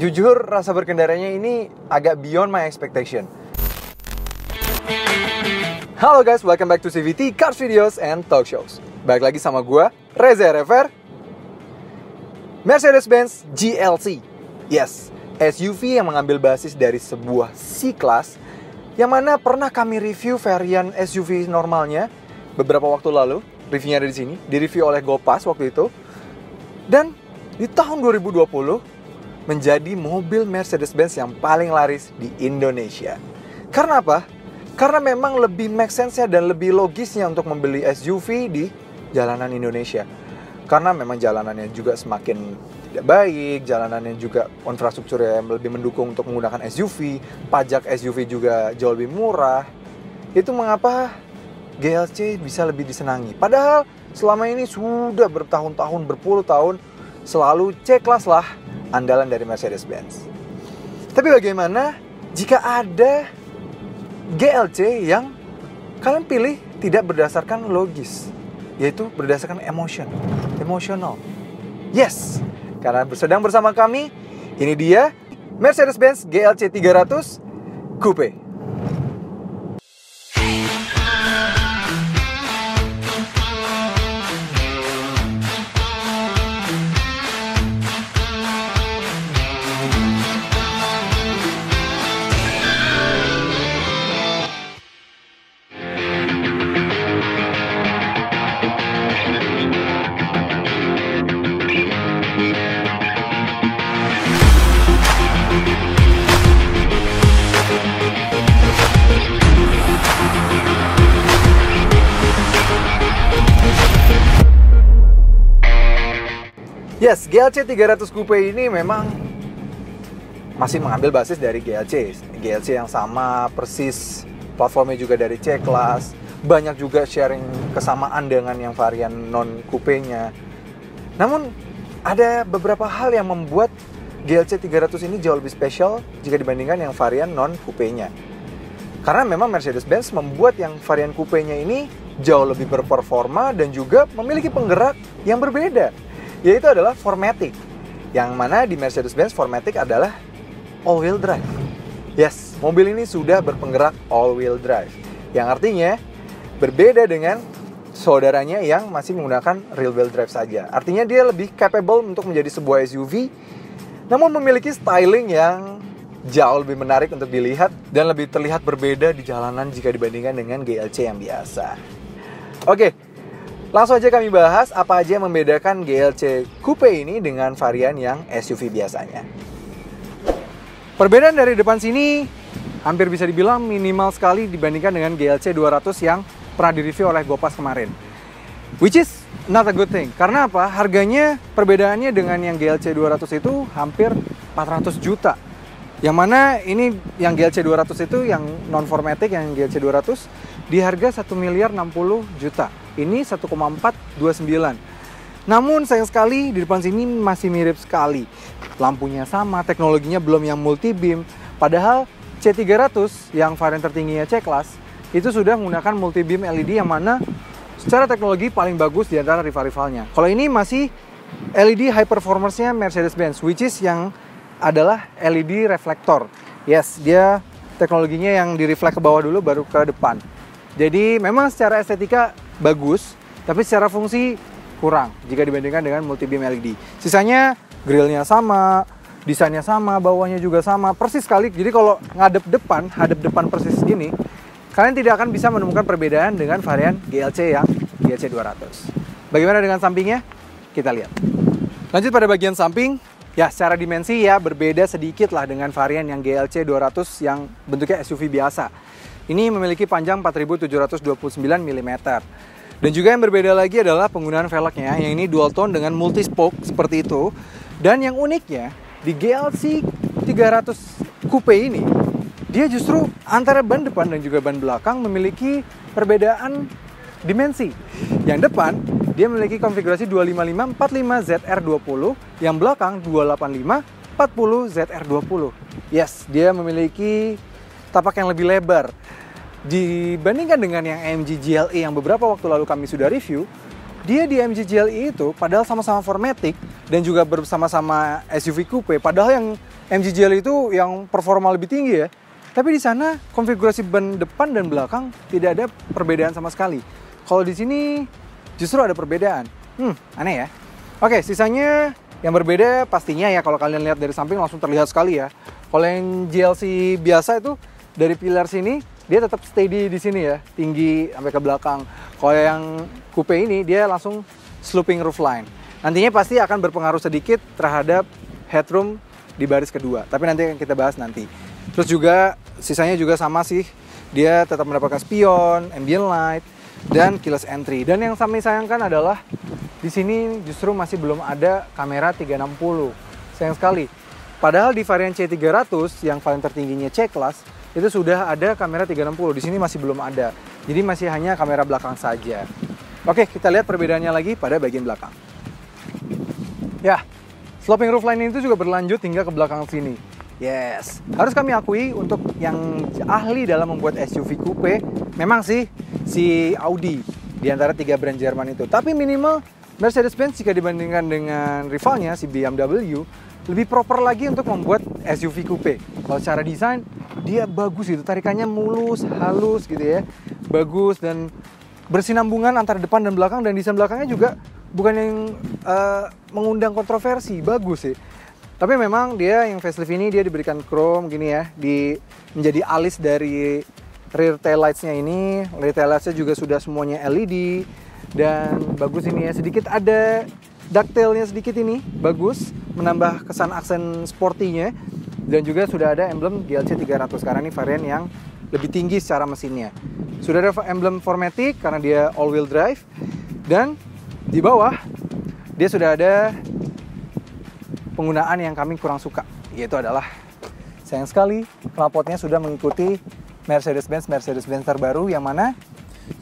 jujur rasa berkendaranya ini agak beyond my expectation. Halo guys, welcome back to CVT Cars Videos and Talk Shows. Balik lagi sama gue, Reza RFR. Mercedes-Benz GLC. Yes, SUV yang mengambil basis dari sebuah C-Class, yang mana pernah kami review varian SUV normalnya beberapa waktu lalu. Reviewnya ada di sini, direview oleh Gopas waktu itu. Dan di tahun 2020 menjadi mobil Mercedes-Benz yang paling laris di Indonesia. Karena apa? Karena memang lebih make sense-nya dan lebih logisnya untuk membeli SUV di jalanan Indonesia. Karena memang jalanannya juga semakin tidak baik, jalanannya juga infrastrukturnya lebih mendukung untuk menggunakan SUV, pajak SUV juga jauh lebih murah. Itu mengapa GLC bisa lebih disenangi. Padahal selama ini sudah bertahun-tahun, berpuluh tahun, selalu C-Class lah andalan dari Mercedes-Benz. Tapi bagaimana jika ada GLC yang kalian pilih tidak berdasarkan logis, yaitu berdasarkan emosional? Yes, karena sedang bersama kami, ini dia Mercedes-Benz GLC 300 Coupe. Yes, GLC 300 Coupe ini memang masih mengambil basis dari GLC yang sama persis, platformnya juga dari C-Class, banyak juga sharing kesamaan dengan yang varian non-coupe-nya. Namun ada beberapa hal yang membuat GLC 300 ini jauh lebih spesial jika dibandingkan yang varian non-coupe-nya. Karena memang Mercedes-Benz membuat yang varian coupe-nya ini jauh lebih berperforma dan juga memiliki penggerak yang berbeda, yaitu adalah 4MATIC, yang mana di Mercedes-Benz 4MATIC adalah all-wheel drive. Yes, mobil ini sudah berpenggerak all-wheel drive, yang artinya berbeda dengan saudaranya yang masih menggunakan rear-wheel drive saja. Artinya dia lebih capable untuk menjadi sebuah SUV, namun memiliki styling yang jauh lebih menarik untuk dilihat dan lebih terlihat berbeda di jalanan jika dibandingkan dengan GLC yang biasa. Oke, langsung aja kami bahas apa aja yang membedakan GLC Coupe ini dengan varian yang SUV biasanya. Perbedaan dari depan sini hampir bisa dibilang minimal sekali dibandingkan dengan GLC 200 yang pernah direview oleh Gopas kemarin. Which is not a good thing. Karena apa? Harganya perbedaannya dengan yang GLC 200 itu hampir 400 juta. Yang mana ini yang GLC 200 itu yang non-4MATIC, yang GLC 200 di harga 1 miliar 60 juta. Ini 1,429. Namun sayang sekali di depan sini masih mirip sekali. Lampunya sama, teknologinya belum yang multi beam. Padahal C300 yang varian tertingginya C-Class itu sudah menggunakan multi beam LED yang mana secara teknologi paling bagus di antara rival-rivalnya. Kalau ini masih LED high performance-nya Mercedes-Benz, which is yang adalah LED reflektor. Yes, dia teknologinya yang di-reflect ke bawah dulu baru ke depan. Jadi memang secara estetika bagus, tapi secara fungsi kurang jika dibandingkan dengan multi beam LED. Sisanya grillnya sama, desainnya sama, bawahnya juga sama, persis sekali. Jadi kalau hadap depan persis gini, kalian tidak akan bisa menemukan perbedaan dengan varian GLC yang GLC 200. Bagaimana dengan sampingnya? Kita lihat. Lanjut pada bagian samping. Ya, secara dimensi ya berbeda sedikit lah dengan varian yang GLC 200 yang bentuknya SUV biasa. Ini memiliki panjang 4729 mm. Dan juga yang berbeda lagi adalah penggunaan velgnya, yang ini dual tone dengan multi spoke seperti itu. Dan yang uniknya di GLC 300 Coupe ini, dia justru antara ban depan dan juga ban belakang memiliki perbedaan dimensi. Yang depan dia memiliki konfigurasi 255/45 ZR20, yang belakang 285/40 ZR20. Yes, dia memiliki tapak yang lebih lebar. Dibandingkan dengan yang AMG GLE yang beberapa waktu lalu kami sudah review, dia di AMG GLE itu padahal sama-sama 4MATIC dan juga bersama-sama SUV coupe, padahal yang MG GLE itu yang performa lebih tinggi ya. Tapi di sana konfigurasi ban depan dan belakang tidak ada perbedaan sama sekali. Kalau di sini justru ada perbedaan. Aneh ya. Oke, sisanya yang berbeda pastinya ya kalau kalian lihat dari samping langsung terlihat sekali ya. Kalau yang GLC biasa itu dari pilar sini dia tetap steady di sini ya, tinggi sampai ke belakang. Kalau yang coupe ini dia langsung sloping roofline. Nantinya pasti akan berpengaruh sedikit terhadap headroom di baris kedua, tapi nanti akan kita bahas nanti. Terus juga sisanya juga sama sih, dia tetap mendapatkan spion, ambient light, dan keyless entry. Dan yang kami sayangkan adalah di sini justru masih belum ada kamera 360. Sayang sekali. Padahal di varian C300 yang paling tertingginya C-Class itu sudah ada kamera 360. Di sini masih belum ada. Jadi masih hanya kamera belakang saja. Oke, kita lihat perbedaannya lagi pada bagian belakang. Ya, sloping roofline itu juga berlanjut hingga ke belakang sini. Yes, harus kami akui untuk yang ahli dalam membuat SUV coupe, memang sih si Audi di antara 3 brand Jerman itu. Tapi minimal Mercedes-Benz jika dibandingkan dengan rivalnya si BMW lebih proper lagi untuk membuat SUV coupe. Kalau secara desain dia bagus gitu, tarikannya mulus, halus gitu ya, bagus dan bersinambungan antara depan dan belakang, dan desain belakangnya juga bukan yang mengundang kontroversi, bagus sih. Tapi memang dia yang facelift ini dia diberikan chrome gini ya, menjadi alis dari rear tail lights-nya ini. Rear tail lights-nya juga sudah semuanya LED dan bagus ini ya, sedikit ada ducktail-nya sedikit ini, bagus, menambah kesan aksen sporty-nya. Dan juga sudah ada emblem GLC 300 karena ini varian yang lebih tinggi secara mesinnya. Sudah ada emblem 4MATIC karena dia all-wheel drive. Dan di bawah dia sudah ada penggunaan yang kami kurang suka, yaitu adalah sayang sekali knalpotnya sudah mengikuti Mercedes-Benz terbaru yang mana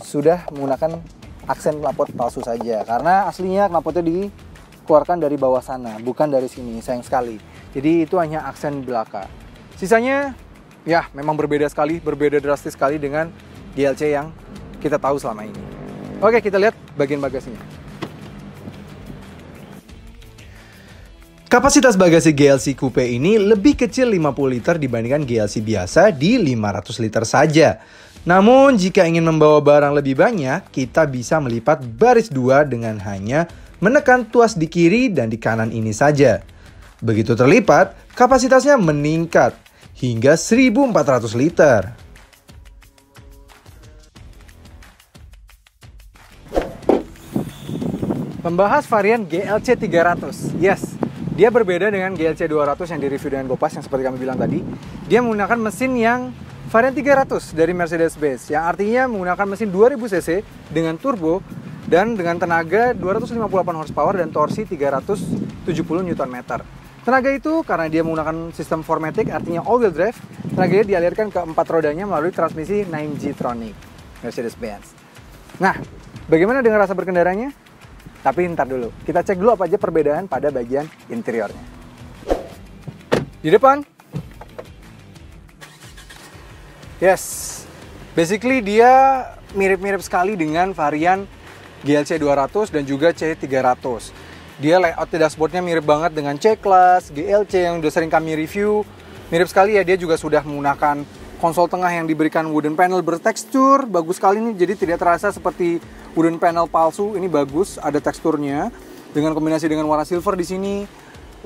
sudah menggunakan aksen knalpot palsu saja, karena aslinya knalpotnya dikeluarkan dari bawah sana, bukan dari sini. Sayang sekali. Jadi itu hanya aksen belakang. Sisanya ya memang berbeda sekali, berbeda drastis sekali dengan GLC yang kita tahu selama ini. Oke, kita lihat bagian bagasinya. Kapasitas bagasi GLC Coupe ini lebih kecil 50 liter dibandingkan GLC biasa di 500 liter saja. Namun jika ingin membawa barang lebih banyak, kita bisa melipat baris 2 dengan hanya menekan tuas di kiri dan di kanan ini saja. Begitu terlipat, kapasitasnya meningkat hingga 1.400 liter. Membahas varian GLC 300. Yes, dia berbeda dengan GLC 200 yang direview dengan Gopas yang seperti kami bilang tadi. Dia menggunakan mesin yang varian 300 dari Mercedes-Benz, yang artinya menggunakan mesin 2000 cc dengan turbo dan dengan tenaga 258 horsepower dan torsi 370 Nm. Tenaga itu karena dia menggunakan sistem 4MATIC, artinya all-wheel drive, tenaganya dialirkan ke 4 rodanya melalui transmisi 9G-tronic Mercedes-Benz. Nah, bagaimana dengan rasa berkendaranya? Tapi ntar dulu, kita cek dulu apa aja perbedaan pada bagian interiornya. Di depan, yes, basically dia mirip-mirip sekali dengan varian GLC 200 dan juga C300. Dia layout dashboardnya mirip banget dengan C-Class, GLC yang udah sering kami review. Mirip sekali ya, dia juga sudah menggunakan konsol tengah yang diberikan wooden panel bertekstur. Bagus sekali nih, jadi tidak terasa seperti wooden panel palsu. Ini bagus, ada teksturnya dengan kombinasi dengan warna silver di sini,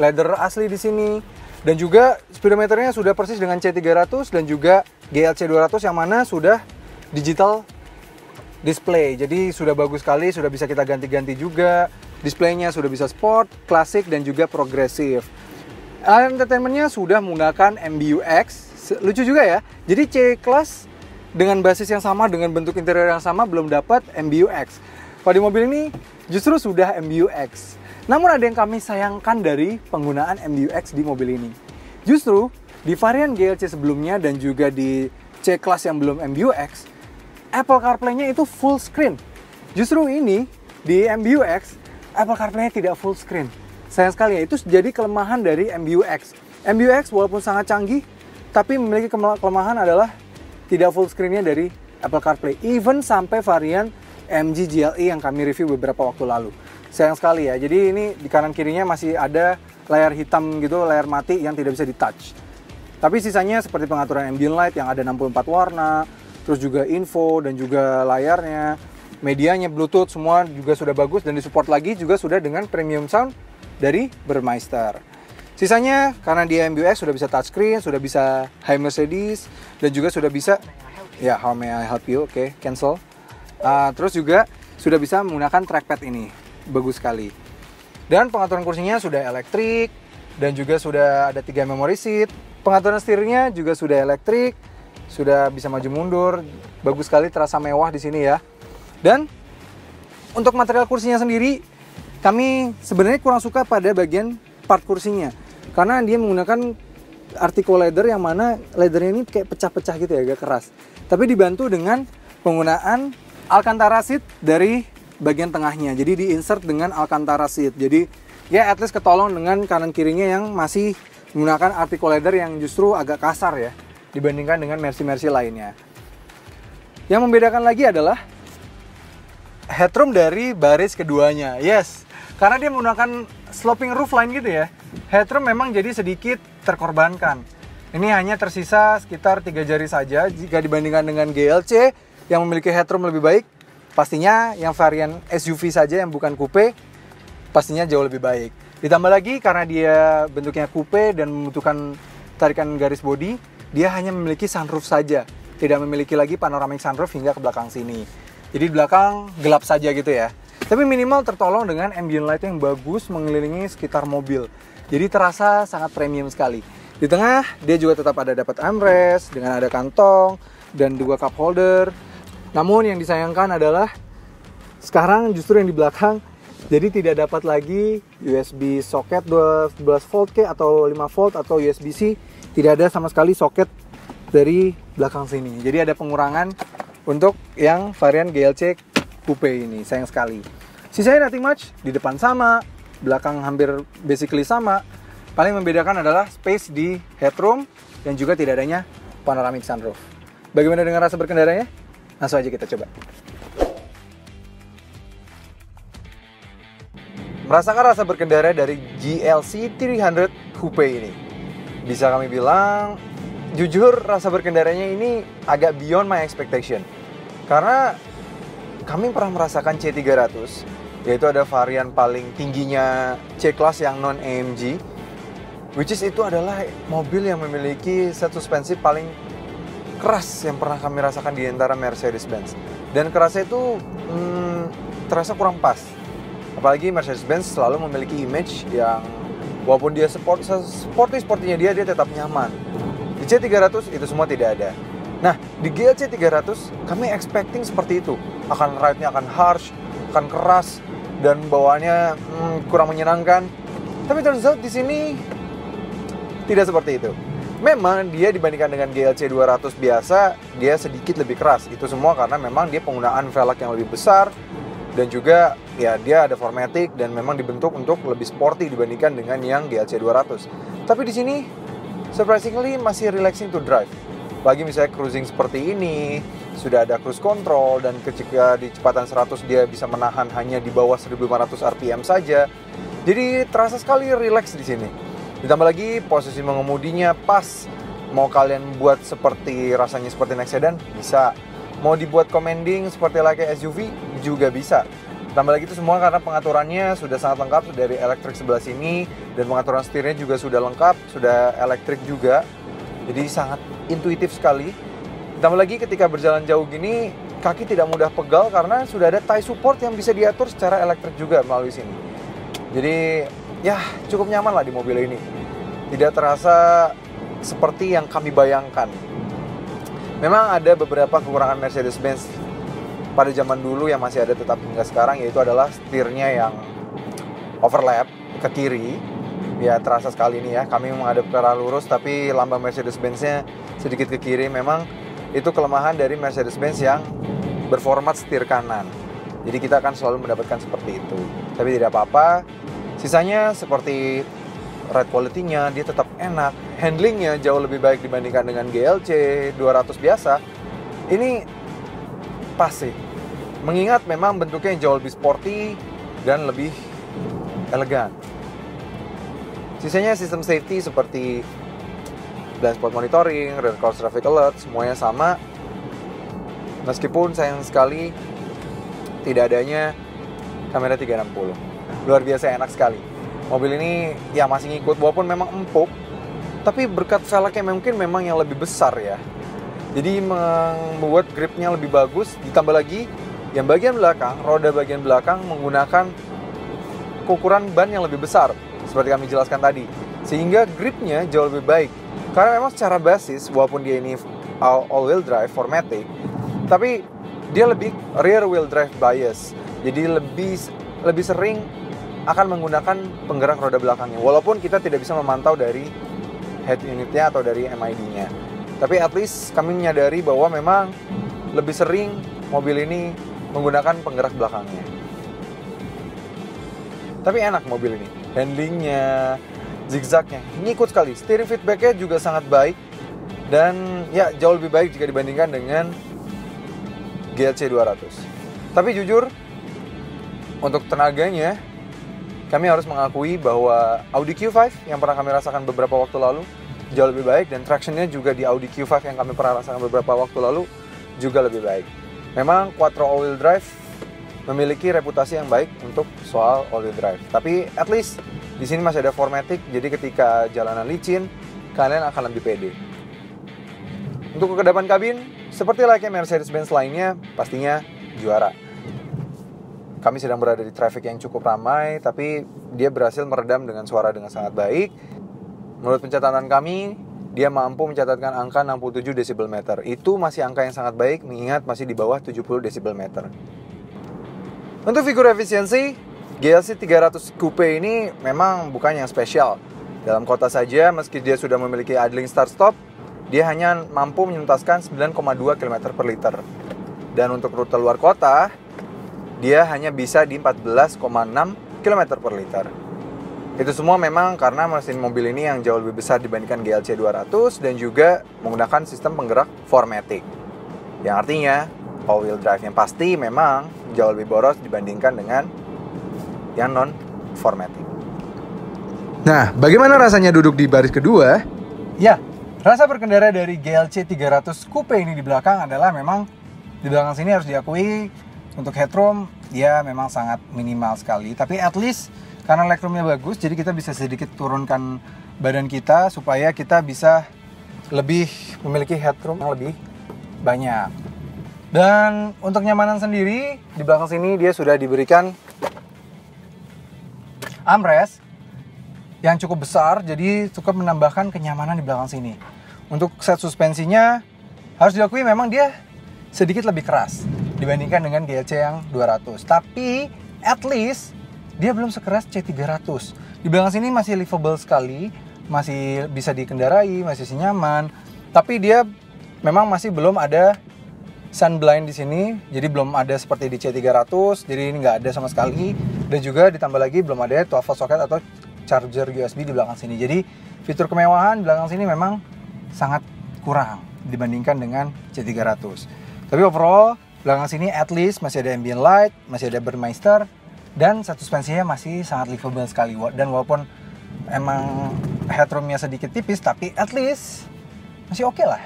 leather asli di sini. Dan juga speedometernya sudah persis dengan C300 dan juga GLC 200 yang mana sudah digital display. Jadi sudah bagus sekali, sudah bisa kita ganti-ganti juga. Displaynya sudah bisa sport, klasik, dan juga progresif. Entertainmentnya sudah menggunakan MBUX, lucu juga ya. Jadi C-Class dengan basis yang sama, dengan bentuk interior yang sama, belum dapat MBUX. Kalau di mobil ini justru sudah MBUX. Namun ada yang kami sayangkan dari penggunaan MBUX di mobil ini. Justru di varian GLC sebelumnya dan juga di C-Class yang belum MBUX, Apple CarPlay-nya itu full screen. Justru ini di MBUX, Apple CarPlay-nya tidak full screen. Sayang sekali ya, itu jadi kelemahan dari MBUX. MBUX walaupun sangat canggih, tapi memiliki kelemahan adalah tidak full screen-nya dari Apple CarPlay. Even sampai varian MG GLE yang kami review beberapa waktu lalu. Sayang sekali ya, jadi ini di kanan kirinya masih ada layar hitam gitu, layar mati yang tidak bisa di-touch. Tapi sisanya seperti pengaturan ambient light yang ada 64 warna, terus juga info dan juga layarnya, medianya, Bluetooth, semua juga sudah bagus dan disupport lagi juga sudah dengan premium sound dari Burmeister. Sisanya karena dia MBUX sudah bisa touchscreen, sudah bisa Hi Mercedes, dan juga sudah bisa, ya how may I help you, oke, cancel. Terus juga sudah bisa menggunakan trackpad ini, bagus sekali. Dan pengaturan kursinya sudah elektrik, dan juga sudah ada 3 memory seat. Pengaturan setirnya juga sudah elektrik, sudah bisa maju mundur, bagus sekali, terasa mewah di sini ya. Dan untuk material kursinya sendiri, kami sebenarnya kurang suka pada bagian part kursinya, karena dia menggunakan Artico leather yang mana leathernya ini kayak pecah-pecah gitu ya, agak keras. Tapi dibantu dengan penggunaan Alcantara seat dari bagian tengahnya, jadi di-insert dengan Alcantara seat. Jadi ya at least ketolong dengan kanan kirinya yang masih menggunakan Artico leather yang justru agak kasar ya dibandingkan dengan Mercy lainnya. Yang membedakan lagi adalah headroom dari baris keduanya. Yes, karena dia menggunakan sloping roofline gitu ya, headroom memang jadi sedikit terkorbankan. Ini hanya tersisa sekitar 3 jari saja jika dibandingkan dengan GLC yang memiliki headroom lebih baik. Pastinya yang varian SUV saja yang bukan coupe pastinya jauh lebih baik. Ditambah lagi karena dia bentuknya coupe dan membutuhkan tarikan garis bodi, dia hanya memiliki sunroof saja, tidak memiliki lagi panoramic sunroof hingga ke belakang sini. Jadi di belakang gelap saja gitu ya. Tapi minimal tertolong dengan ambient light yang bagus mengelilingi sekitar mobil. Jadi terasa sangat premium sekali. Di tengah dia juga tetap ada dapat armrest dengan ada kantong dan 2 cup holder. Namun yang disayangkan adalah sekarang justru yang di belakang jadi tidak dapat lagi USB socket 12 volt atau 5 volt atau USB-C. Tidak ada sama sekali soket dari belakang sini. Jadi ada pengurangan untuk yang varian GLC coupe ini, sayang sekali. Sisanya nothing much, di depan sama, belakang hampir basically sama. Paling membedakan adalah space di headroom dan juga tidak adanya panoramic sunroof. Bagaimana dengan rasa berkendaranya? Langsung aja kita coba. Merasakan rasa berkendara dari GLC 300 coupe ini, bisa kami bilang jujur rasa berkendaranya ini agak beyond my expectation. Karena kami pernah merasakan C300, yaitu ada varian paling tingginya C-Class yang non-AMG, which is itu adalah mobil yang memiliki set suspensi paling keras yang pernah kami rasakan di antara Mercedes-Benz. Dan kerasnya itu terasa kurang pas. Apalagi Mercedes-Benz selalu memiliki image yang walaupun dia sporty-sportinya dia tetap nyaman. Di C300 itu semua tidak ada. Nah, di GLC 300 kami expecting seperti itu. Akan ride-nya akan harsh, akan keras, dan bawaannya kurang menyenangkan. Tapi turns out di sini tidak seperti itu. Memang dia dibandingkan dengan GLC 200 biasa, dia sedikit lebih keras. Itu semua karena memang dia penggunaan velg yang lebih besar, dan juga ya dia ada 4MATIC dan memang dibentuk untuk lebih sporty dibandingkan dengan yang GLC 200. Tapi di sini surprisingly masih relaxing to drive. Lagi misalnya cruising seperti ini, sudah ada cruise control, dan ketika di kecepatan 100 dia bisa menahan hanya di bawah 1500 rpm saja. Jadi terasa sekali relax di sini. Ditambah lagi posisi mengemudinya pas. Mau kalian buat seperti rasanya seperti next sedan, bisa. Mau dibuat commanding seperti like SUV, juga bisa. Tambah lagi itu semua karena pengaturannya sudah sangat lengkap dari elektrik sebelah sini, dan pengaturan setirnya juga sudah lengkap, sudah elektrik juga. Jadi sangat intuitif sekali. Tambah lagi ketika berjalan jauh gini, kaki tidak mudah pegal karena sudah ada thigh support yang bisa diatur secara elektrik juga melalui sini. Jadi ya cukup nyaman lah di mobil ini. Tidak terasa seperti yang kami bayangkan. Memang ada beberapa kekurangan Mercedes-Benz pada zaman dulu yang masih ada tetap hingga sekarang, yaitu adalah setirnya yang overlap ke kiri. Ya terasa sekali ini ya, kami menghadap ke arah lurus tapi lambang Mercedes-Benz-nya sedikit ke kiri. Memang itu kelemahan dari Mercedes-Benz yang berformat setir kanan. Jadi kita akan selalu mendapatkan seperti itu. Tapi tidak apa-apa. Sisanya seperti ride quality-nya dia tetap enak. Handling-nya jauh lebih baik dibandingkan dengan GLC 200 biasa. Ini pas sih. Mengingat memang bentuknya jauh lebih sporty dan lebih elegan. Sisanya sistem safety seperti blind spot monitoring, rear cross traffic alert, semuanya sama. Meskipun sayang sekali tidak adanya kamera 360. Luar biasa enak sekali. Mobil ini ya masih ngikut, walaupun memang empuk, tapi berkat velgnya mungkin memang yang lebih besar ya. Jadi membuat gripnya lebih bagus. Ditambah lagi yang bagian belakang, roda bagian belakang menggunakan ukuran ban yang lebih besar seperti kami jelaskan tadi, sehingga gripnya jauh lebih baik. Karena memang secara basis, walaupun dia ini all-wheel drive 4MATIC, tapi dia lebih rear wheel drive bias. Jadi lebih sering akan menggunakan penggerak roda belakangnya. Walaupun kita tidak bisa memantau dari head unitnya atau dari MID-nya. Tapi at least kami menyadari bahwa memang lebih sering mobil ini menggunakan penggerak belakangnya. Tapi enak mobil ini. Handlingnya, zigzagnya, ngikut sekali. Steering feedbacknya juga sangat baik. Dan ya jauh lebih baik jika dibandingkan dengan GLC 200. Tapi jujur, untuk tenaganya, kami harus mengakui bahwa Audi Q5 yang pernah kami rasakan beberapa waktu lalu jauh lebih baik, dan tractionnya juga di Audi Q5 yang kami pernah rasakan beberapa waktu lalu juga lebih baik. Memang Quattro all-wheel drive memiliki reputasi yang baik untuk soal all-wheel drive. Tapi at least di sini masih ada 4MATIC, jadi ketika jalanan licin, kalian akan lebih pede. Untuk kekedapan kabin, seperti layaknya Mercedes-Benz lainnya, pastinya juara. Kami sedang berada di traffic yang cukup ramai, tapi dia berhasil meredam dengan suara dengan sangat baik. Menurut pencatatan kami, dia mampu mencatatkan angka 67 decibel meter. Itu masih angka yang sangat baik, mengingat masih di bawah 70 decibel meter. Untuk figur efisiensi, GLC 300 Coupe ini memang bukan yang spesial. Dalam kota saja, meski dia sudah memiliki idling start-stop, dia hanya mampu menyentaskan 9,2 km per liter. Dan untuk rute luar kota, dia hanya bisa di 14,6 km per liter. Itu semua memang karena mesin mobil ini yang jauh lebih besar dibandingkan GLC 200 dan juga menggunakan sistem penggerak 4MATIC. Yang artinya all-wheel drive yang pasti memang jauh lebih boros dibandingkan dengan yang non 4MATIC. Nah, bagaimana rasanya duduk di baris kedua? Ya, rasa berkendara dari GLC 300 Coupe ini di belakang adalah memang di belakang sini harus diakui untuk headroom dia memang sangat minimal sekali, tapi at least karena legroomnya bagus, jadi kita bisa sedikit turunkan badan kita supaya kita bisa lebih memiliki headroom yang lebih banyak. Dan untuk nyamanan sendiri, di belakang sini dia sudah diberikan armrest yang cukup besar, jadi cukup menambahkan kenyamanan di belakang sini. Untuk set suspensinya, harus diakui memang dia sedikit lebih keras dibandingkan dengan GLC yang 200. Tapi, at least dia belum sekeras C300. Di belakang sini masih livable sekali, masih bisa dikendarai, masih nyaman. Tapi dia memang masih belum ada sun blind di sini, jadi belum ada seperti di C300. Jadi ini nggak ada sama sekali. Dan juga ditambah lagi belum ada 12 volt socket atau charger USB di belakang sini. Jadi fitur kemewahan di belakang sini memang sangat kurang dibandingkan dengan C300. Tapi overall belakang sini at least masih ada ambient light, masih ada Burmeister. Dan set suspensinya masih sangat livable sekali. Dan walaupun emang headroomnya sedikit tipis, tapi at least masih oke lah.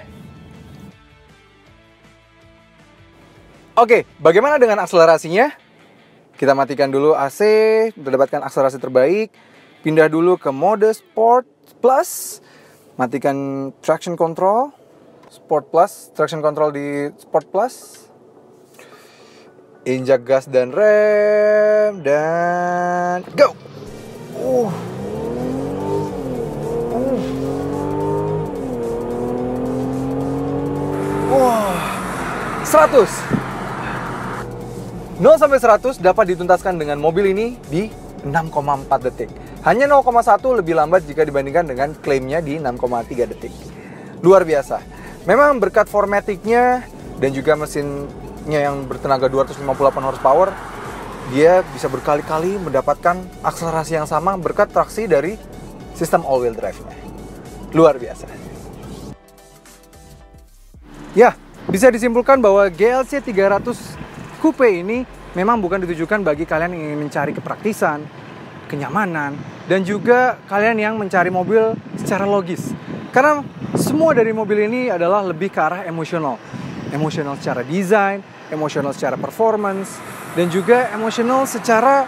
Oke, bagaimana dengan akselerasinya? Kita matikan dulu AC untuk dapatkan akselerasi terbaik. Pindah dulu ke mode Sport Plus. Matikan traction control. Sport Plus, traction control di Sport Plus. Injak gas dan rem, dan go! Wah, 100! 0 sampai 100 dapat dituntaskan dengan mobil ini di 6,4 detik. Hanya 0,1 lebih lambat jika dibandingkan dengan klaimnya di 6,3 detik. Luar biasa. Memang berkat 4MATIC-nya dan juga mesinnya yang bertenaga 258 horsepower, dia bisa berkali-kali mendapatkan akselerasi yang sama berkat traksi dari sistem all-wheel drive-nya. Luar biasa. Ya, bisa disimpulkan bahwa GLC 300 Coupe ini memang bukan ditujukan bagi kalian yang ingin mencari kepraktisan, kenyamanan, dan juga kalian yang mencari mobil secara logis. Karena semua dari mobil ini adalah lebih ke arah emosional. Emosional secara desain, emosional secara performance, dan juga emosional secara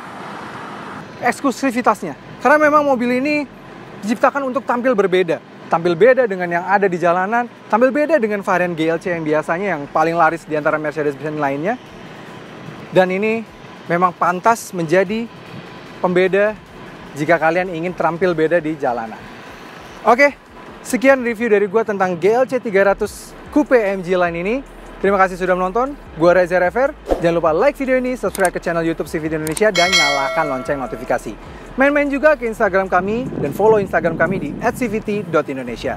eksklusivitasnya. Karena memang mobil ini diciptakan untuk tampil berbeda. Tampil beda dengan yang ada di jalanan, tampil beda dengan varian GLC yang biasanya yang paling laris di antara Mercedes-Benz lainnya. Dan ini memang pantas menjadi pembeda jika kalian ingin tampil beda di jalanan. Oke, sekian review dari gue tentang GLC 300 Coupe AMG Line ini. Terima kasih sudah menonton. Gue Reza Rever. Jangan lupa like video ini, subscribe ke channel YouTube CVT Indonesia, dan nyalakan lonceng notifikasi. Main-main juga ke Instagram kami dan follow Instagram kami di @cvt.indonesia.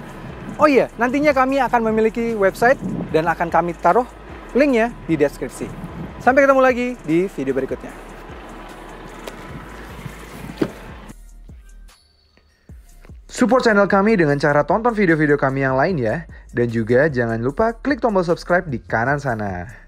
Oh iya, nantinya kami akan memiliki website dan akan kami taruh linknya di deskripsi. Sampai ketemu lagi di video berikutnya. Support channel kami dengan cara tonton video-video kami yang lain ya. Dan juga jangan lupa klik tombol subscribe di kanan sana.